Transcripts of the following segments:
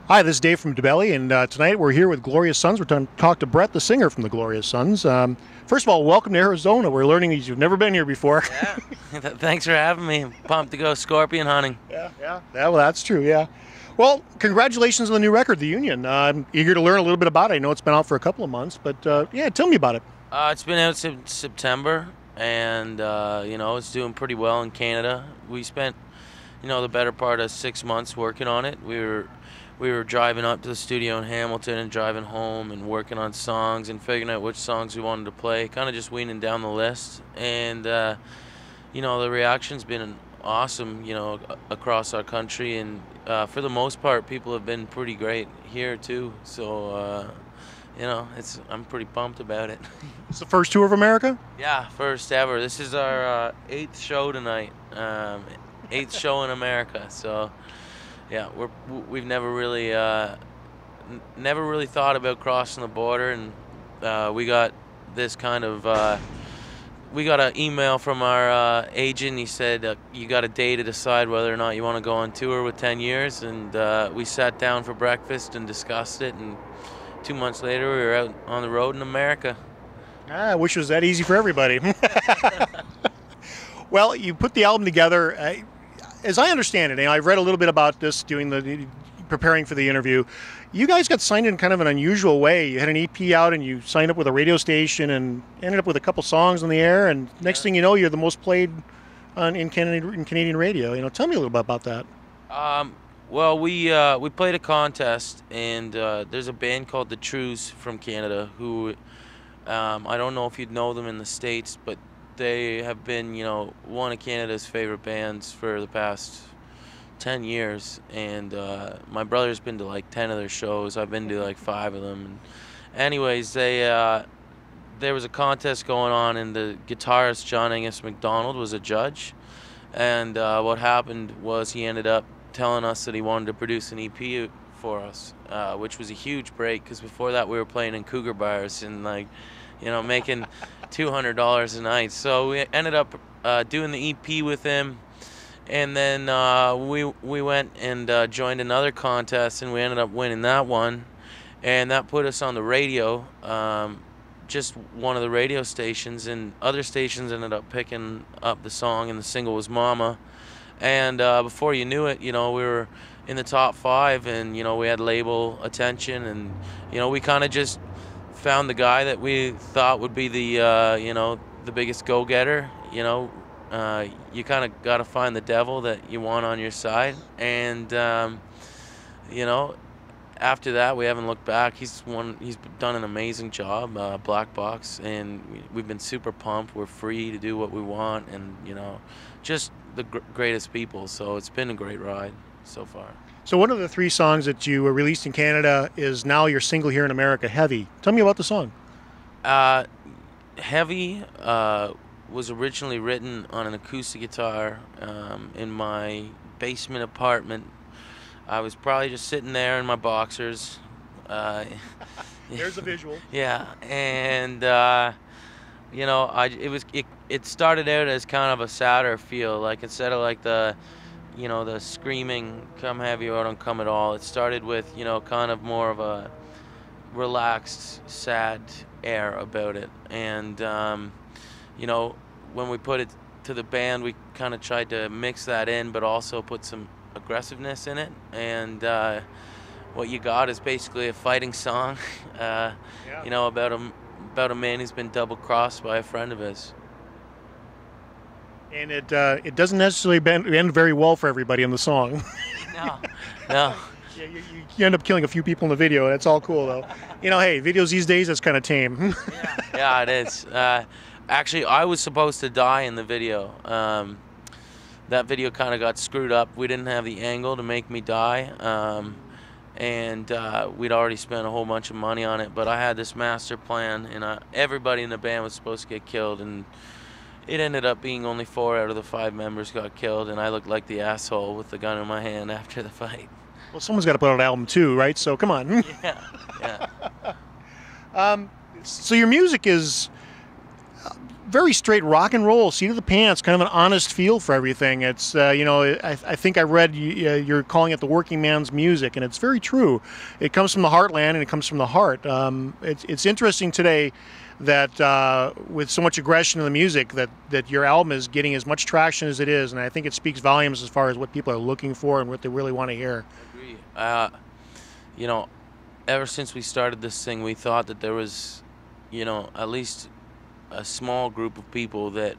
Hi, this is Dave from DaBelly, and tonight we're here with Glorious Sons. We're going to talk to Brett, the singer from the Glorious Sons. First of all, welcome to Arizona. We're learning that you've never been here before. Yeah, thanks for having me. I'm pumped to go scorpion hunting. Yeah, well, that's true, yeah. Well, congratulations on the new record, The Union. I'm eager to learn a little bit about it. I know it's been out for a couple of months, but yeah, tell me about it. It's been out since September, and it's doing pretty well in Canada. We spent, the better part of 6 months working on it. We were driving up to the studio in Hamilton and driving home and working on songs and figuring out which songs we wanted to play, kind of just weaning down the list. And, the reaction's been awesome, across our country. And for the most part, people have been pretty great here, too. So, I'm pretty pumped about it. It's the first tour of America? Yeah, first ever. This is our 8th show tonight, 8th show in America. So... yeah, we've never really thought about crossing the border, and we got this kind of we got an email from our agent. He said you got a day to decide whether or not you want to go on tour with 10 years, and we sat down for breakfast and discussed it, and 2 months later we were out on the road in America. I wish it was that easy for everybody. Well, you put the album together. As I understand it, and I've read a little bit about this preparing for the interview, you guys got signed in kind of an unusual way. You had an EP out and you signed up with a radio station and ended up with a couple songs on the air, and next thing you know, you're the most played in Canadian radio. Tell me a little bit about that. Well, we played a contest, and there's a band called The Trues from Canada who, I don't know if you'd know them in the States, but they have been, one of Canada's favorite bands for the past 10 years. And my brother's been to like 10 of their shows. I've been to like 5 of them. And anyways, there was a contest going on, and the guitarist John Angus MacDonald was a judge. And what happened was he ended up telling us that he wanted to produce an EP for us, which was a huge break, because before that we were playing in cougar bars and making $200 a night. So we ended up doing the EP with him, and then we went and joined another contest, and we ended up winning that one, and that put us on the radio, just one of the radio stations, and other stations ended up picking up the song, and the single was Mama. And before you knew it, we were in the top 5, and we had label attention, and we kind of just found the guy that we thought would be the the biggest go-getter. You kind of got to find the devil that you want on your side, and after that we haven't looked back. He's done an amazing job, Black Box, and we've been super pumped. We're free to do what we want, and just the greatest people. So it's been a great ride so far. So one of the 3 songs that you released in Canada is now your single here in America, Heavy. Tell me about the song. Heavy was originally written on an acoustic guitar in my basement apartment. I was probably just sitting there in my boxers. There's a visual. Yeah, and it started out as kind of a sadder feel, like instead of like the screaming, come have you or don't come at all. It started with, kind of more of a relaxed, sad air about it. And, when we put it to the band, we kind of tried to mix that in, but also put some aggressiveness in it. And what you got is basically a fighting song, about a man who's been double-crossed by a friend of his. And it doesn't necessarily end very well for everybody in the song. No. Yeah, you end up killing a few people in the video. That's all cool, though. Hey, videos these days, that's kind of tame. Yeah, it is. Actually, I was supposed to die in the video. That video kind of got screwed up. We didn't have the angle to make me die. And we'd already spent a whole bunch of money on it. But I had this master plan, and everybody in the band was supposed to get killed. And it ended up being only 4 out of the 5 members got killed, and I looked like the asshole with the gun in my hand after the fight. Well, someone's got to put out an album too, right? So come on. Yeah. So your music is very straight rock and roll, seat of the pants, kind of an honest feel for everything. It's I think I read you're calling it the working man's music, and it's very true. It comes from the heartland and it comes from the heart. It's interesting today that with so much aggression in the music, that your album is getting as much traction as it is, and I think it speaks volumes as far as what people are looking for and what they really want to hear. I agree. Ever since we started this thing, we thought that there was, at least a small group of people that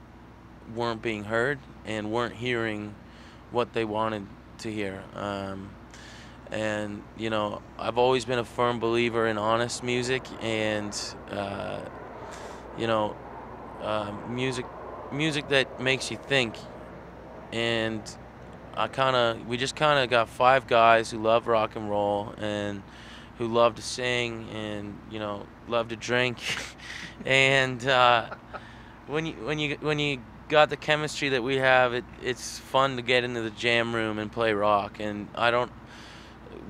weren't being heard and weren't hearing what they wanted to hear. And I've always been a firm believer in honest music and music that makes you think. And we just kind of got 5 guys who love rock and roll and who love to sing and love to drink. And when you got the chemistry that we have, it's fun to get into the jam room and play rock. And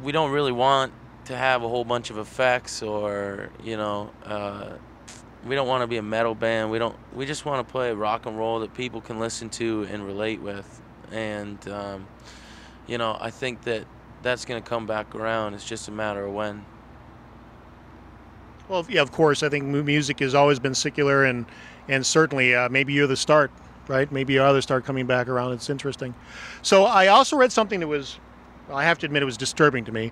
we don't really want to have a whole bunch of effects or we don't want to be a metal band. We just want to play rock and roll that people can listen to and relate with. And I think that's going to come back around. It's just a matter of when. Well, yeah, of course. I think music has always been secular, and certainly maybe you're the start, right? Maybe you are the start coming back around. It's interesting. So I also read something that was, I have to admit, it was disturbing to me.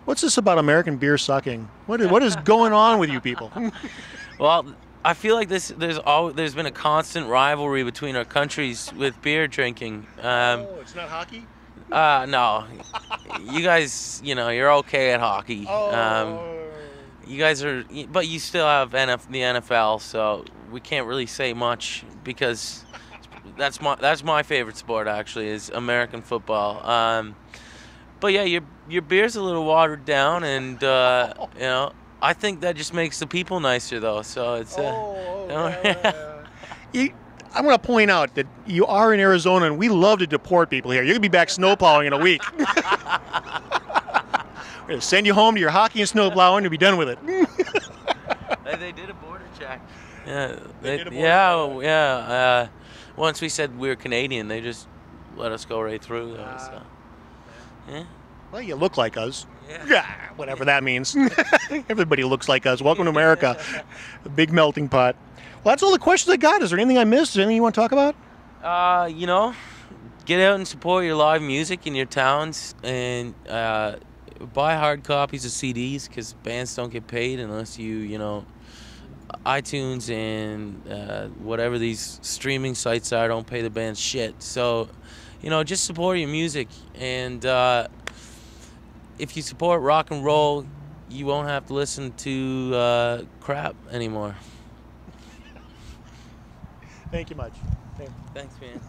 What's this about American beer sucking? What is going on with you people? Well, I feel like there's been a constant rivalry between our countries with beer drinking. It's not hockey? No. You guys, you're okay at hockey. You guys are, but you still have the NFL, so we can't really say much because that's my favorite sport actually, is American football. But yeah, your beer's a little watered down, and I think that just makes the people nicer though. So it's. I'm going to point out that you are in Arizona, and we love to deport people here. You're going to be back snowplowing in a week. We're going to send you home to your hockey and snowplowing to be done with it. They did a border check. Yeah. Once we said we were Canadian, they just let us go right through. So. Yeah. Well, you look like us. Yeah, whatever that means. Everybody looks like us. Welcome to America. A big melting pot. Well, that's all the questions I got. Is there anything I missed? Is there anything you want to talk about? Get out and support your live music in your towns, and buy hard copies of CDs, because bands don't get paid unless you, iTunes and whatever these streaming sites are don't pay the bands shit. So, just support your music, and if you support rock and roll, you won't have to listen to crap anymore. Thank you much. Thanks, man.